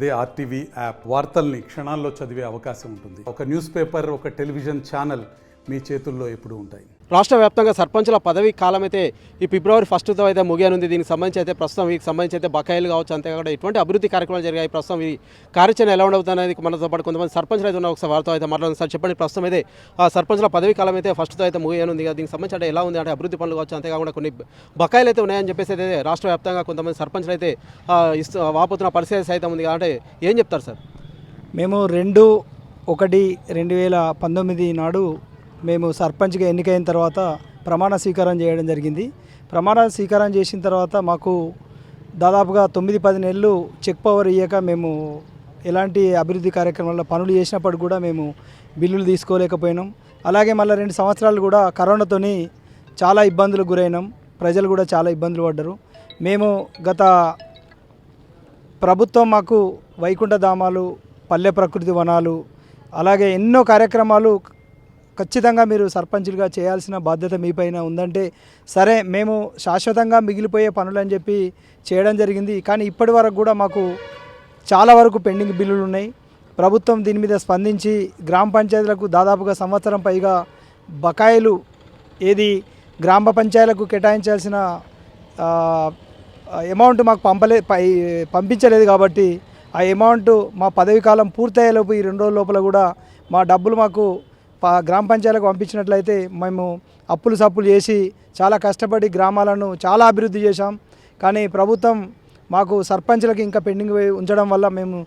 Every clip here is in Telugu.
అదే ఆర్టీవీ యాప్ వార్తల్ని క్షణాల్లో చదివే అవకాశం ఉంటుంది. ఒక న్యూస్ పేపర్, ఒక టెలివిజన్ ఛానల్ మీ చేతుల్లో ఎప్పుడూ ఉంటాయి. రాష్ట్ర వ్యాప్తంగా సర్పంచుల పదవీ కాలం అయితే ఈ ఫిబ్రవరి 1తో అయితే ముగియనుంది. దీనికి సంబంధించి అయితే ప్రస్తుతం వీటికి సంబంధించి అయితే బకాయిలు కావచ్చు, అంతేకాకుండా ఎటువంటి అభివృద్ధి కార్యక్రమాలు జరిగాయి, ప్రస్తుతం ఈ కార్యాచరణ ఎలా ఉండవుతుంది అనేది మనతో పాటు కొంతమంది సర్పంచులు అయితే ఉన్న ఒకసారి వారితో అయితే మాట్లాడుతుంది. సార్ చెప్పండి, ప్రస్తుతం అయితే ఆ సర్పంచుల పదవీ కాలం అయితే 1తో అయితే ముగియనుంది. దీనికి సంబంధించి అంటే ఎలా ఉంది అంటే అభివృద్ధి పనులు కావచ్చు, అంతేకాకుండా కొన్ని బకాయిలు అయితే ఉన్నాయని చెప్పేసి అయితే రాష్ట్ర వ్యాప్తంగా కొంతమంది సర్పంచులు అయితే వాపోతున్న పరిస్థితి సైతం ఉంది. అంటే ఏం చెప్తారు సార్? మేము 2/1/2019 నాడు మేము సర్పంచ్గా ఎన్నికైన తర్వాత ప్రమాణ స్వీకారం చేయడం జరిగింది. ప్రమాణ స్వీకారం చేసిన తర్వాత మాకు దాదాపుగా 9-10 నెలలు చెక్ పవర్ ఇయ్యక మేము ఎలాంటి అభివృద్ధి కార్యక్రమాల్లో పనులు చేసినప్పుడు కూడా మేము బిల్లులు తీసుకోలేకపోయినాం. అలాగే మళ్ళీ 2 సంవత్సరాలు కూడా కరోనాతోని చాలా ఇబ్బందులకు గురైనాం. ప్రజలు కూడా చాలా ఇబ్బందులు పడ్డారు. మేము గత ప్రభుత్వం మాకు వైకుంఠ ధామాలు, పల్లె ప్రకృతి వనాలు, అలాగే ఎన్నో కార్యక్రమాలు ఖచ్చితంగా మీరు సర్పంచులుగా చేయాల్సిన బాధ్యత మీపైన ఉందంటే సరే మేము శాశ్వతంగా మిగిలిపోయే పనులని చెప్పి చేయడం జరిగింది. కానీ ఇప్పటి వరకు కూడా మాకు చాలా వరకు పెండింగ్ బిల్లులు ఉన్నాయి. ప్రభుత్వం దీని మీద స్పందించి గ్రామ పంచాయతీలకు దాదాపుగా సంవత్సరం పైగా బకాయిలు గ్రామ పంచాయతీలకు కేటాయించాల్సిన అమౌంట్ మాకు పంపించలేదు. కాబట్టి ఆ అమౌంట్ మా పదవి కాలం పూర్తయ్యేలోపు ఈ 2 రోజుల లోపల కూడా మా డబ్బులు మాకు గ్రామ పంచాయతీలకు పంపించినట్లయితే మేము అప్పులు సప్పులు చేసి చాలా కష్టపడి గ్రామాలను చాలా అభివృద్ధి చేశాం. కానీ ప్రభుత్వం మాకు సర్పంచ్లకి ఇంకా పెండింగ్ ఉంచడం వల్ల మేము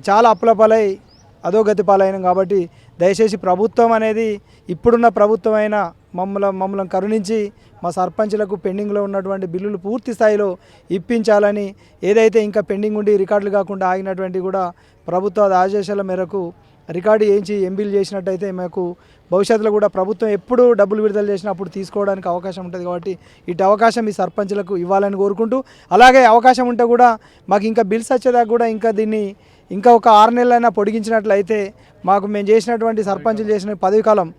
చాలా అప్పుల పాలై అధోగతి పాలైనాం. కాబట్టి దయచేసి ప్రభుత్వం అనేది ఇప్పుడున్న ప్రభుత్వం అయినా మమ్మల్ని కరుణించి మా సర్పంచ్లకు పెండింగ్లో ఉన్నటువంటి బిల్లులు పూర్తి స్థాయిలో ఇప్పించాలని, ఏదైతే ఇంకా పెండింగ్ ఉండి రికార్డులు కాకుండా ఆగినటువంటి కూడా ప్రభుత్వ ఆదేశాల మేరకు రికార్డు చేయించి ఎంబీలు చేసినట్టయితే మాకు భవిష్యత్తులో కూడా ప్రభుత్వం ఎప్పుడు డబ్బులు విడుదల చేసినప్పుడు తీసుకోవడానికి అవకాశం ఉంటుంది. కాబట్టి ఇటు అవకాశం ఈ సర్పంచులకు ఇవ్వాలని కోరుకుంటూ, అలాగే అవకాశం ఉంటే కూడా మాకు ఇంకా బిల్స్ వచ్చేదాకా కూడా దీన్ని ఇంకా ఒక 6 నెలలైనా పొడిగించినట్లయితే మాకు మేము చేసినటువంటి సర్పంచులు చేసిన పదవి కాలం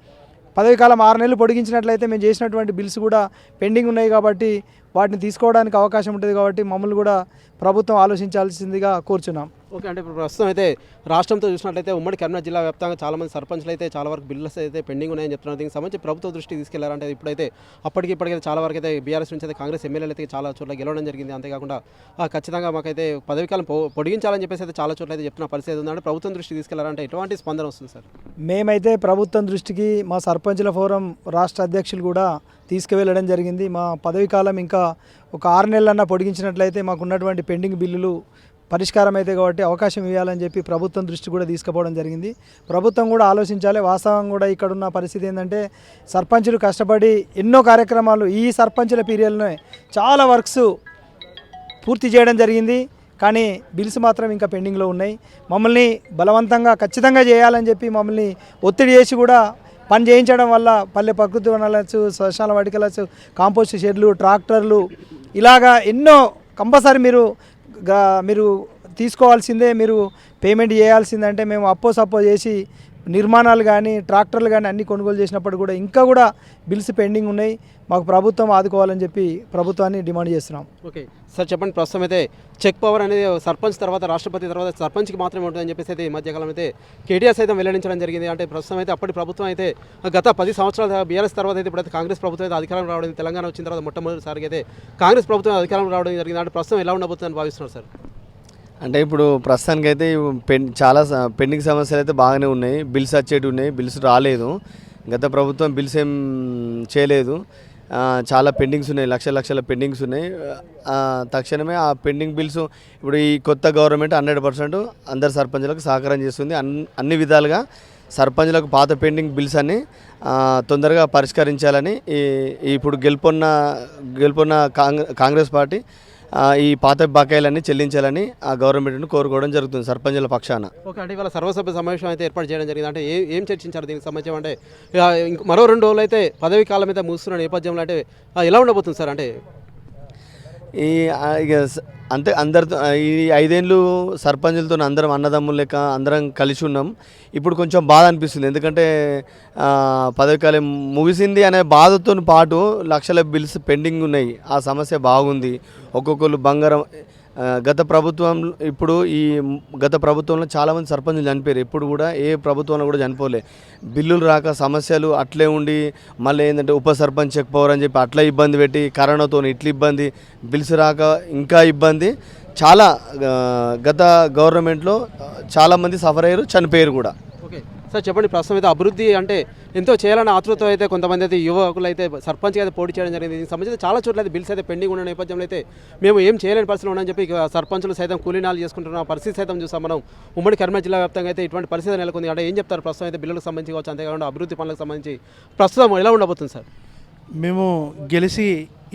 6 నెలలు పొడిగించినట్లయితే మేము చేసినటువంటి బిల్స్ కూడా పెండింగ్ ఉన్నాయి. కాబట్టి వాటిని తీసుకోవడానికి అవకాశం ఉంటుంది. కాబట్టి మమ్మల్ని కూడా ప్రభుత్వం ఆలోచించాల్సిందిగా కోరుచున్నాం. ఓకే, అంటే ఇప్పుడు ప్రస్తుతం అయితే రాష్ట్రంతో చూసినట్లయితే ఉమ్మడి కరీంనగర్ జిల్లా వ్యాప్తంగా చాలామంది సర్పంచ్లు అయితే చాలా వరకు బిల్లులు అయితే పెండింగ్ ఉన్నాయని చెప్తున్నారు. దీనికి సంబంధించి ప్రభుత్వ దృష్టికి తీసుకెళ్లారంటే ఇప్పుడైతే ఇప్పటికైతే చాలా వరకు అయితే బీఆర్ఎస్ నుంచి అయితే కాంగ్రెస్ ఎమ్మెల్యేలు అయితే చాలా చోట్ల గెలవడం జరిగింది. అంతేకాకుండా ఖచ్చితంగా మాకైతే పదవికాలం పొడిగించాలని చెప్పేసి అయితే చాలా చోట్ల అయితే చెప్తున్న పరిస్థితి ఉందంటే ప్రభుత్వం దృష్టికి తీసుకెళ్లారంటే ఎటువంటి స్పందన వస్తుంది సార్? మేమైతే ప్రభుత్వం దృష్టికి మా సర్పంచుల ఫోరం రాష్ట్ర అధ్యక్షులు కూడా తీసుకువెళ్ళడం జరిగింది. మా పదవి కాలం ఇంకా ఒక 6 నెలలన్నా పొడిగించినట్లయితే మాకు ఉన్నటువంటి పెండింగ్ బిల్లులు పరిష్కారం అయితే కాబట్టి అవకాశం ఇవ్వాలని చెప్పి ప్రభుత్వం దృష్టి కూడా తీసుకుపోవడం జరిగింది. ప్రభుత్వం కూడా ఆలోచించాలి. వాస్తవం కూడా ఇక్కడున్న పరిస్థితి ఏంటంటే సర్పంచులు కష్టపడి ఎన్నో కార్యక్రమాలు ఈ సర్పంచుల పీరియడ్లోనే చాలా వర్క్స్ పూర్తి చేయడం జరిగింది. కానీ బిల్స్ మాత్రం ఇంకా పెండింగ్లో ఉన్నాయి. మమ్మల్ని బలవంతంగా ఖచ్చితంగా చేయాలని చెప్పి మమ్మల్ని ఒత్తిడి చేసి కూడా పని చేయించడం వల్ల పల్లె ప్రకృతి వనాలచ్చు, శ్మశాన వాటికలచ్చు, కాంపోస్ట్ షెడ్లు, ట్రాక్టర్లు ఇలాగా ఎన్నో కంపల్సరీ మీరు తీసుకోవాల్సిందే, మీరు పేమెంట్ చేయాల్సిందంటే మేము సప్పో చేసి నిర్మాణాలు కానీ ట్రాక్టర్లు కానీ అన్నీ కొనుగోలు చేసినప్పుడు కూడా ఇంకా కూడా బిల్స్ పెండింగ్ ఉన్నాయి. మాకు ప్రభుత్వం ఆదుకోవాలని చెప్పి ప్రభుత్వాన్ని డిమాండ్ చేస్తున్నాం. ఓకే సార్, చెప్పండి, ప్రస్తుతం అయితే చెక్ పవర్ అనేది సర్పంచ్ తర్వాత రాష్ట్రపతి తర్వాత సర్పంచ్కి మాత్రమే ఉంటుందని చెప్పేసి అయితే ఈ మధ్యకాలం అయితే కేటీఆర్ సైతం వెల్లడించడం జరిగింది. అంటే ప్రస్తుతం అయితే అప్పటి ప్రభుత్వం అయితే గత 10 సంవత్సరాల బీఆర్ఎస్ తర్వాత అయితే ఇప్పుడైతే కాంగ్రెస్ ప్రభుత్వం అయితే అధికారం రావడం, తెలంగాణ వచ్చిన తర్వాత మొట్టమొదటిసారిగా అయితే కాంగ్రెస్ ప్రభుత్వం అధికారం రావడం జరిగింది. అంటే ప్రస్తుతం ఎలా ఉండబోతుందని భావిస్తున్నారు సార్? అంటే ఇప్పుడు ప్రస్తుతానికైతే చాలా పెండింగ్ సమస్యలు అయితే బాగానే ఉన్నాయి. బిల్స్ వచ్చేటివి ఉన్నాయి, బిల్స్ రాలేదు. గత ప్రభుత్వం బిల్స్ ఏం చేయలేదు. చాలా పెండింగ్స్ ఉన్నాయి, లక్షల పెండింగ్స్ ఉన్నాయి. తక్షణమే ఆ పెండింగ్ బిల్స్ ఇప్పుడు ఈ కొత్త గవర్నమెంట్ 100% అందరు సర్పంచులకు సహకారం చేస్తుంది. అన్ని విధాలుగా సర్పంచులకు పాత పెండింగ్ బిల్స్ అన్ని తొందరగా పరిష్కరించాలని ఇప్పుడు గెలుపొన్న కాంగ్రెస్ పార్టీ ఈ పాత బకాయిలన్నీ చెల్లించాలని ఆ గవర్నమెంట్ను కోరుకోవడం జరుగుతుంది సర్పంచుల పక్షాన. ఓకే, అంటే ఇవాళ సర్వసభ్య సమావేశం అయితే ఏర్పాటు చేయడం జరిగింది. అంటే ఏం చర్చించారు దీనికి సంబంధించి? అంటే మరో 2 రోజులు అయితే పదవి కాలం అయితే ముగుస్తున్న నేపథ్యంలో అంటే ఎలా ఉండబోతుంది సార్? అంటే అంటే అందరితో ఈ 5 ఏళ్ళు సర్పంచులతో అందరం అన్నదమ్ములు లెక్క అందరం కలిసి ఉన్నాం. ఇప్పుడు కొంచెం బాధ అనిపిస్తుంది. ఎందుకంటే పదవికాలం ముగిసింది అనే బాధతో పాటు లక్షల బిల్స్ పెండింగ్ ఉన్నాయి. ఆ సమస్య బాగుంది. ఒక్కొక్కరు బంగారం గత ప్రభుత్వం ఇప్పుడు ఈ గత ప్రభుత్వంలో చాలామంది సర్పంచులు చనిపోయారు. ఎప్పుడు కూడా ఏ ప్రభుత్వంలో కూడా చనిపోలే. బిల్లులు రాక సమస్యలు అట్లే ఉండి మళ్ళీ ఏంటంటే ఉప సర్పంచ్ చెక్ పవర్ అని చెప్పి అట్లా ఇబ్బంది పెట్టి కరోనాతో ఇట్లా ఇబ్బంది, బిల్స్ రాక ఇంకా ఇబ్బంది. చాలా గత గవర్నమెంట్లో చాలామంది సఫర్ అయ్యారు, చనిపోయారు కూడా. ఓకే సార్, చెప్పండి. ప్రస్తుతం అయితే అభివృద్ధి అంటే ఎంతో చేయాలన్న ఆతృత అయితే కొంతమంది అయితే యువకులు అయితే సర్పంచ్గా అయితే పోటీ చేయడం జరిగింది. దీనికి సంబంధించి చాలా చోట్ల అయితే బిల్స్ అయితే పెండింగ్ ఉన్న నేపథ్యంలో అయితే మేము ఏం చేయలేని పరిస్థితులు ఉన్నాయని చెప్పి సర్పంచులు సైతం కూలీనాలు చేసుకుంటున్న పరిస్థితి సైతం చూస్తాం మనం. ఉమ్మడి కరీంనగర్ జిల్లా వ్యాప్తంగా అయితే ఇటువంటి పరిస్థితి నెలకొంది. అంటే ఏం చెప్తారు ప్రస్తుతం అయితే బిల్లులకు సంబంధించి కావచ్చు, అంతేకాకుండా అభివృద్ధి పనులకు సంబంధించి ప్రస్తుతం ఎలా ఉండబోతుంది సార్? మేము గెలిచి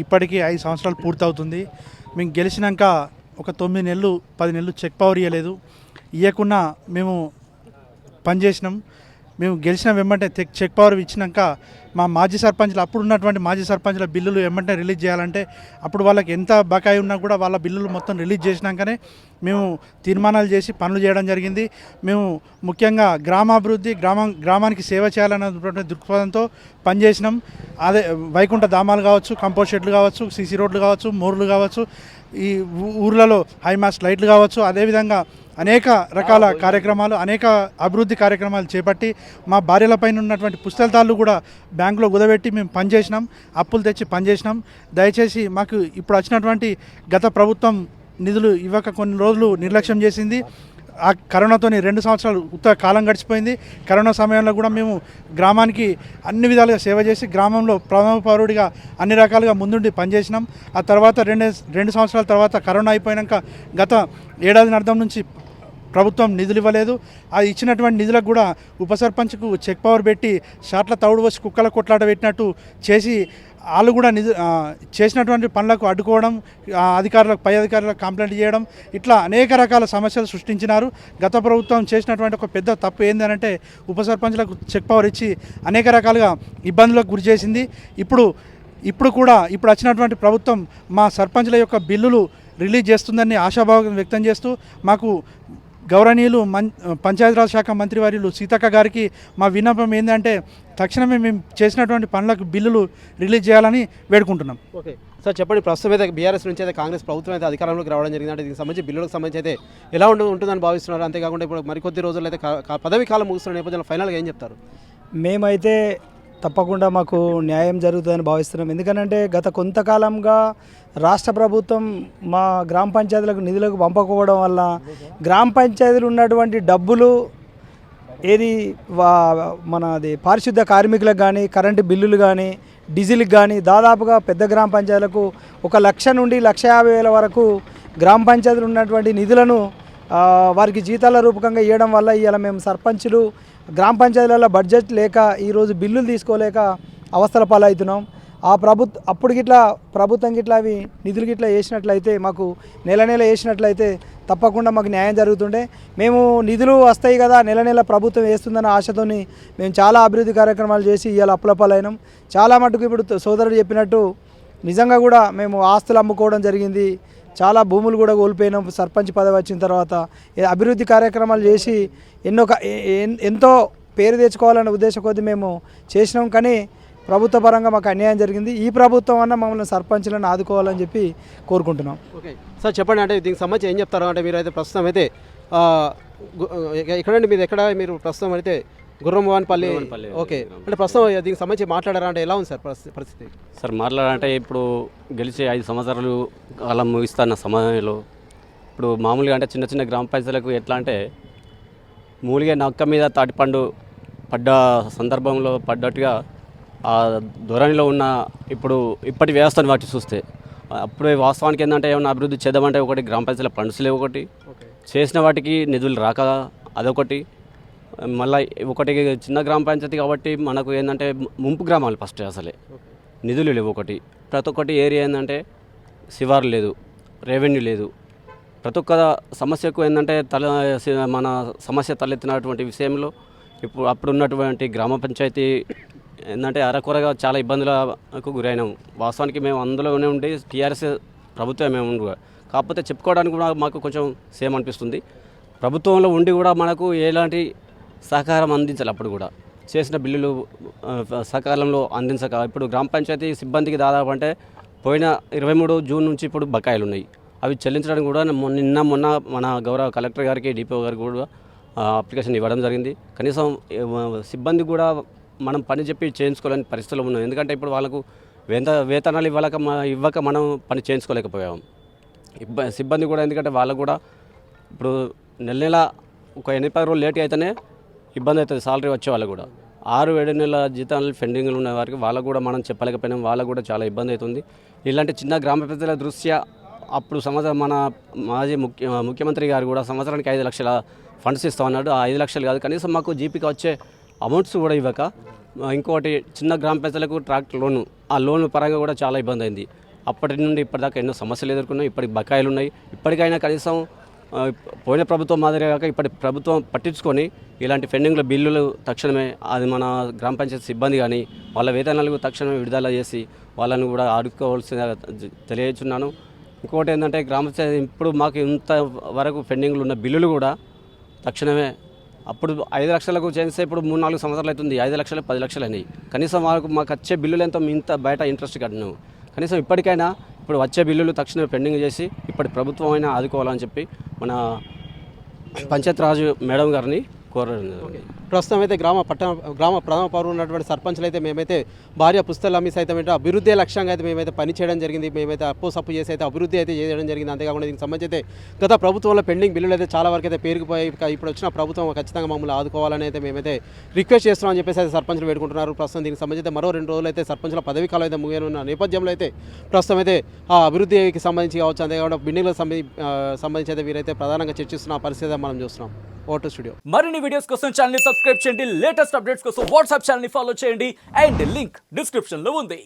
ఇప్పటికీ 5 సంవత్సరాలు పూర్తవుతుంది. మేము గెలిచినాక ఒక 9 నెలలు 10 నెలలు చెక్ పవర్ ఇవ్వలేదు. ఇవ్వకుండా మేము పనిచేసినాం. మేము గెలిచిన వెంబటే చెక్ పవర్ ఇచ్చినాక మా మాజీ సర్పంచ్లు, అప్పుడు ఉన్నటువంటి మాజీ సర్పంచ్ల బిల్లులు వెంబటే రిలీజ్ చేయాలంటే అప్పుడు వాళ్ళకి ఎంత బకాయి ఉన్నా కూడా వాళ్ళ బిల్లులు మొత్తం రిలీజ్ చేసినాకనే మేము తీర్మానాలు చేసి పనులు చేయడం జరిగింది. మేము ముఖ్యంగా గ్రామాభివృద్ధి, గ్రామానికి సేవ చేయాలన్నటువంటి దృక్పథంతో పనిచేసినాం. అదే వైకుంఠ ధామాలు కావచ్చు, కంపోస్ట్ షెడ్లు కావచ్చు, సీసీ రోడ్లు కావచ్చు, మోర్లు కావచ్చు, ఈ ఊర్లలో హైమాస్ట్ లైట్లు కావచ్చు, అదేవిధంగా అనేక రకాల కార్యక్రమాలు, అనేక అభివృద్ధి కార్యక్రమాలు చేపట్టి మా భార్యలపైన ఉన్నటువంటి పుస్తకాలు కూడా బ్యాంకులో కుదబెట్టి మేము పనిచేసినాం, అప్పులు తెచ్చి పనిచేసినాం. దయచేసి మాకు ఇప్పుడు వచ్చినటువంటి గత ప్రభుత్వం నిధులు ఇవ్వక కొన్ని రోజులు నిర్లక్ష్యం చేసింది. ఆ కరోనాతోని 2 సంవత్సరాలు కాలం గడిచిపోయింది. కరోనా సమయంలో కూడా మేము గ్రామానికి అన్ని విధాలుగా సేవ చేసి గ్రామంలో ప్రథమ పౌరుడిగా అన్ని రకాలుగా ముందుండి పనిచేసినాం. ఆ తర్వాత 2 సంవత్సరాల తర్వాత కరోనా అయిపోయాక గత ఏడాది అర్థం నుంచి ప్రభుత్వం నిధులు ఇవ్వలేదు. అది ఇచ్చినటువంటి నిధులకు కూడా ఉప సర్పంచ్కు చెక్ పవర్ పెట్టి షాట్ల తౌడు వచ్చి కుక్కల కొట్లాట పెట్టినట్టు చేసి వాళ్ళు కూడా చేసినటువంటి పనులకు అడ్డుకోవడం, అధికారులకు పై అధికారులకు కంప్లైంట్ చేయడం, ఇట్లా అనేక రకాల సమస్యలు సృష్టించినారు. గత ప్రభుత్వం చేసినటువంటి ఒక పెద్ద తప్పు ఏంటంటే ఉప సర్పంచ్లకు చెక్ పవర్ ఇచ్చి అనేక రకాలుగా ఇబ్బందులకు గురి చేసింది. ఇప్పుడు కూడా ఇప్పుడు వచ్చినటువంటి ప్రభుత్వం మా సర్పంచ్ల యొక్క బిల్లులు రిలీజ్ చేస్తుందని ఆశాభావం వ్యక్తం చేస్తూ మాకు గౌరవనీయులు పంచాయతీరాజ్ శాఖ మంత్రివర్యులు సీతక్క గారికి మా విన్నపం ఏంటంటే తక్షణమే మేము చేసినటువంటి పనులకు బిల్లులు రిలీజ్ చేయాలని వేడుకుంటున్నాం. ఓకే సార్, చెప్పండి. ప్రస్తుతం అయితే బీఆర్ఎస్ నుంచి అయితే కాంగ్రెస్ ప్రభుత్వం అయితే అధికారంలోకి రావడం జరిగింది. అంటే దీనికి సంబంధించి బిల్లులకు సంబంధించి అయితే ఎలా ఉంటుందని భావిస్తున్నారు? అంతేకాకుండా ఇప్పుడు మరికొద్ది రోజులు అయితే పదవి కాలం ముగుస్తున్న నేపథ్యంలో ఫైనల్గా ఏం చెప్తారు? మేమైతే తప్పకుండా మాకు న్యాయం జరుగుతుందని భావిస్తున్నాం. ఎందుకంటే గత కొంతకాలంగా రాష్ట్ర ప్రభుత్వం మా గ్రామ పంచాయతీలకు నిధులకు పంపకపోవడం వల్ల గ్రామ పంచాయతీలు ఉన్నటువంటి డబ్బులు ఏది మనది పారిశుద్ధ కార్మికులకు కానీ, కరెంటు బిల్లులు కానీ, డీజిల్కి కానీ దాదాపుగా పెద్ద గ్రామ పంచాయతీలకు 1,00,000 నుండి 1,50,000 వరకు గ్రామ పంచాయతీలు ఉన్నటువంటి నిధులను వారికి జీతాల రూపకంగా ఇవ్వడం వల్ల ఇవాళ మేము సర్పంచులు గ్రామ పంచాయతీలలో బడ్జెట్ లేక ఈరోజు బిల్లులు తీసుకోలేక అవస్థల పాలవుతున్నాం. అప్పుడు గిట్లా ప్రభుత్వం గిట్లా అవి నిధులు గిట్లా వేసినట్లయితే మాకు నెల వేసినట్లయితే తప్పకుండా మాకు న్యాయం జరుగుతుండే. మేము నిధులు వస్తాయి కదా, నెల ప్రభుత్వం వేస్తుందన్న ఆశతోని మేము చాలా అభివృద్ధి కార్యక్రమాలు చేసి ఇవాళ అప్పుల పాలైనాం. చాలా మటుకు ఇప్పుడు సోదరుడు చెప్పినట్టు నిజంగా కూడా మేము ఆస్తులు అమ్ముకోవడం జరిగింది. చాలా భూములు కూడా కోల్పోయినాం. సర్పంచ్ పదవి వచ్చిన తర్వాత అభివృద్ధి కార్యక్రమాలు చేసి ఎంతో పేరు తెచ్చుకోవాలనే ఉద్దేశం కొద్దీ మేము చేసినాం. కానీ ప్రభుత్వ పరంగా మాకు అన్యాయం జరిగింది. ఈ ప్రభుత్వం అన్న మమ్మల్ని సర్పంచ్లను ఆదుకోవాలని చెప్పి కోరుకుంటున్నాం. ఓకే సార్, చెప్పండి. అంటే దీనికి సంబంధించి ఏం చెప్తారు? అంటే మీరు అయితే ప్రస్తుతం అయితే ఎక్కడండి మీరు ప్రస్తుతం అయితే గుర్రంవానిపల్లి. ఓకే, అంటే ప్రస్తుతం దీనికి సంబంధించి మాట్లాడారా? అంటే ఎలా ఉంది సార్ పరిస్థితి? సార్ మాట్లాడాలంటే ఇప్పుడు గెలిచే 5 సంవత్సరాలు కాలం ముగిస్తున్న సమయంలో ఇప్పుడు మామూలుగా అంటే చిన్న చిన్న గ్రామ పంచాయతీలకు ఎట్లా అంటే మూలిగా నక్క మీద తాటిపండు పడ్డ సందర్భంలో పడ్డట్టుగా ఆ ధోరణిలో ఉన్న ఇప్పటి వ్యవస్థను వాటి చూస్తే అప్పుడే వాస్తవానికి ఏంటంటే ఏమన్నా అభివృద్ధి చేద్దామంటే ఒకటి గ్రామ పంచాయతీల ఫండ్స్ లేవు, ఒకటి చేసిన వాటికి నిధులు రాక అదొకటి, మళ్ళీ ఒకటి చిన్న గ్రామ పంచాయతీ కాబట్టి మనకు ఏంటంటే ముంపు గ్రామాలు ఫస్ట్ అసలే నిధులు లేవు. ఒకటి ప్రతి ఒక్కటి ఏరియా ఏంటంటే శివారు లేదు, రెవెన్యూ లేదు. ప్రతి ఒక్క సమస్యకు ఏంటంటే మన సమస్య తలెత్తినటువంటి విషయంలో అప్పుడు ఉన్నటువంటి గ్రామ పంచాయతీ ఏంటంటే అరకొరగా చాలా ఇబ్బందులకు గురైనాం. వాస్తవానికి మేము అందులోనే ఉండి టీఆర్ఎస్ ప్రభుత్వమే ఉండు, కాకపోతే చెప్పుకోవడానికి కూడా మాకు కొంచెం సేమ్ అనిపిస్తుంది. ప్రభుత్వంలో ఉండి కూడా మనకు ఎలాంటి సహకారం అందించాలి. అప్పుడు కూడా చేసిన బిల్లులు సకాలంలో అందించక ఇప్పుడు గ్రామ పంచాయతీ సిబ్బందికి దాదాపు అంటే పోయిన 23 జూన్ నుంచి ఇప్పుడు బకాయిలు ఉన్నాయి. అవి చెల్లించడానికి కూడా మొన్న మన గౌరవ కలెక్టర్ గారికి డిపిఓ గారికి కూడా అప్లికేషన్ ఇవ్వడం జరిగింది. కనీసం సిబ్బంది కూడా మనం పని చెప్పి చేయించుకోలేని పరిస్థితులు ఉన్నాం. ఎందుకంటే ఇప్పుడు వాళ్ళకు వేతనాలు ఇవ్వక మనం పని చేయించుకోలేకపోయాం. సిబ్బంది కూడా, ఎందుకంటే వాళ్ళకు కూడా ఇప్పుడు నెల ఒక 8-10 రోజులు లేట్ అయితేనే ఇబ్బంది అవుతుంది సాలరీ వచ్చే వాళ్ళకు కూడా. 6-7 నెలల జీతాలు పెండింగ్లు ఉన్న వారికి వాళ్ళకు కూడా మనం చెప్పలేకపోయినాం. వాళ్ళకు కూడా చాలా ఇబ్బంది అవుతుంది. ఇలాంటి చిన్న గ్రామ ప్రజల దృష్ట్యా అప్పుడు మన మాజీ ముఖ్యమంత్రి గారు కూడా సంవత్సరానికి 5 లక్షల ఫండ్స్ ఇస్తామన్నాడు. ఆ 5 లక్షలు కాదు, కనీసం మాకు జీపీకి వచ్చే అమౌంట్స్ కూడా ఇవ్వక, ఇంకోటి చిన్న గ్రామ ప్రజలకు ట్రాక్టర్ లోను, ఆ లోన్ పరంగా కూడా చాలా ఇబ్బంది అయింది. అప్పటి నుండి ఇప్పటిదాకా ఎన్నో సమస్యలు ఎదుర్కొన్నాయి. ఇప్పటికి బకాయిలు ఉన్నాయి. ఇప్పటికైనా కనీసం పోయిన ప్రభుత్వం మాదిరి కాక ఇప్పటి ప్రభుత్వం పట్టించుకొని ఇలాంటి పెండింగ్ల బిల్లులు తక్షణమే అది మన గ్రామ పంచాయతీ సిబ్బంది కానీ వాళ్ళ వేతనాలకు తక్షణమే విడుదల చేసి వాళ్ళని కూడా ఆడుకోవాల్సిన తెలియజేస్తున్నాను. ఇంకోటి ఏంటంటే గ్రామ పంచాయతీ ఇప్పుడు మాకు ఇంత వరకు పెండింగ్లు ఉన్న బిల్లులు కూడా తక్షణమే, అప్పుడు 5 లక్షలకు చేస్తే ఇప్పుడు 3-4 సంవత్సరాలు అవుతుంది 5 లక్షలు 10 లక్షలు అయినాయి. కనీసం మాకు వచ్చే బిల్లులు ఎంతో ఇంత బయట ఇంట్రెస్ట్ కట్టినాము. కనీసం ఇప్పటికైనా ఇప్పుడు వచ్చే బిల్లులు తక్షణమే పెండింగ్ చేసి ఇప్పటి ప్రభుత్వం అయినా ఆదుకోవాలని చెప్పి మన పంచాయతీరాజ్ మేడం గారిని కోరడం. ప్రస్తుతం అయితే గ్రామ ప్రథమ పౌరులు ఉన్నటువంటి సర్పంచ్లు అయితే మేమైతే భార్య పుస్తకాలు అమ్మి సైతం ఏంటో అభివృద్ధి లక్ష్యంగా అయితే మేమైతే పని చేయడం జరిగింది. మేమైతే సప్పు చేసి అయితే అభివృద్ధి అయితే చేయడం జరిగింది. అంతేకాకుండా దీనికి సంబంధించి అయితే గత ప్రభుత్వంలో పెండింగ్ బిల్లులు అయితే చాలా వరకు అయితే పేరుకుపోయి ఇప్పుడు వచ్చిన ప్రభుత్వం ఖచ్చితంగా మమ్మల్ని ఆదుకోవాలని అయితే మేమైతే రిక్వెస్ట్ చేస్తున్నామని చెప్పేసి అయితే సర్పంచ్లు వేడుకుంటున్నారు. ప్రస్తుతం దీనికి సంబంధించి మరో 2 రోజులు అయితే సర్పంచ్ల పదవి కాలం అయితే ముగియనున్న నేపథ్యంలో అయితే ప్రస్తుతం అయితే ఆ అభివృద్ధికి సంబంధించి కావచ్చు, అంతేకాకుండా బిల్డింగ్లకు సంబంధించి అయితే వీరైతే ప్రధానంగా చర్చిస్తున్న పరిస్థితి మనం చూస్తున్నాం. Vote studio. మరిన్ని వీడియోస్ కోసం ఛానల్ ని సబ్స్క్రైబ్ చేయండి. లేటెస్ట్ అప్డేట్స్ కోసం వాట్సాప్ ఛానల్ ని ఫాలో చేయండి. అండ్ లింక్ డిస్క్రిప్షన్ లో ఉంది.